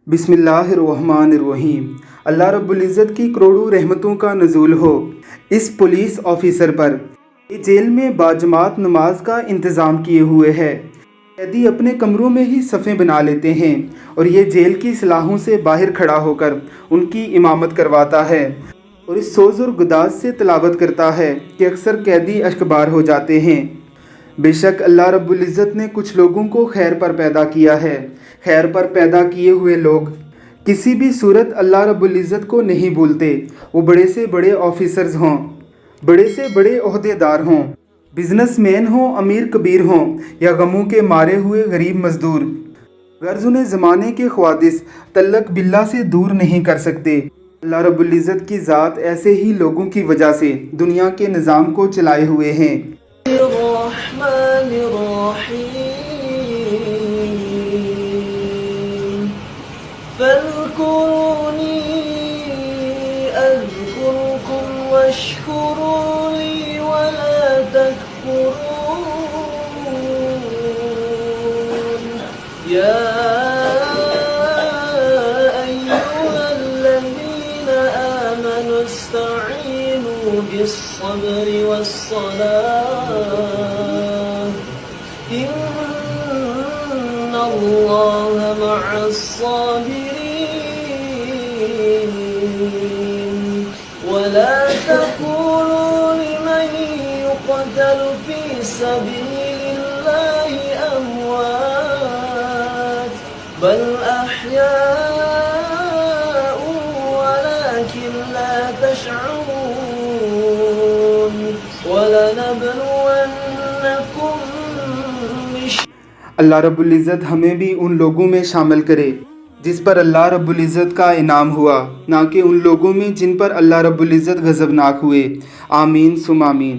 बिस्मिल्लाहिर्रहमानिर्रहीम। अल्लाह रब्बुल इज़्ज़त की करोड़ों रहमतों का नज़ूल हो इस पुलिस ऑफिसर पर। ये जेल में बाजमात नमाज का इंतज़ाम किए हुए है। कैदी अपने कमरों में ही सफ़ें बना लेते हैं और ये जेल की सलाहों से बाहर खड़ा होकर उनकी इमामत करवाता है और इस सोज़ और गुदाज से तिलावत करता है कि अक्सर कैदी अश्कबार हो जाते हैं। बेशक अल्लाह रब्बुल इज़्ज़त ने कुछ लोगों को खैर पर पैदा किया है। खैर पर पैदा किए हुए लोग किसी भी सूरत अल्लाह रब्बुल इज़्ज़त को नहीं भूलते। वो बड़े से बड़े ऑफिसर्स हों, बड़े से बड़े ओहदेदार हों, बिजनेसमैन हों, अमीर कबीर हों या गमों के मारे हुए गरीब मजदूर, गर्ज उन्हें ज़माने के ख्वादिस तल्लक बिल्ला से दूर नहीं कर सकते। अल्लाह रब्बुल इज़्ज़त की ज़ात ऐसे ही लोगों की वजह से दुनिया के निज़ाम को चलाए हुए हैं। فاذكروني أذكركم واشكروا لي ولا تكفرون يا أيها الذين آمنوا استعينوا بالصبر والصلاة إن الله مع الصابرين ولا تقولوا لمن يقتل في سبيل الله أموات بل أحياء ولكن لا تشعرون ولنبلونكم अल्लाह रब्बुल इज़्ज़त हमें भी उन लोगों में शामिल करे जिस पर अल्लाह रब्बुल इज़्ज़त का इनाम हुआ, ना कि उन लोगों में जिन पर अल्लाह रब्बुल इज़्ज़त गज़बनाक हुए। आमीन सुम आमीन।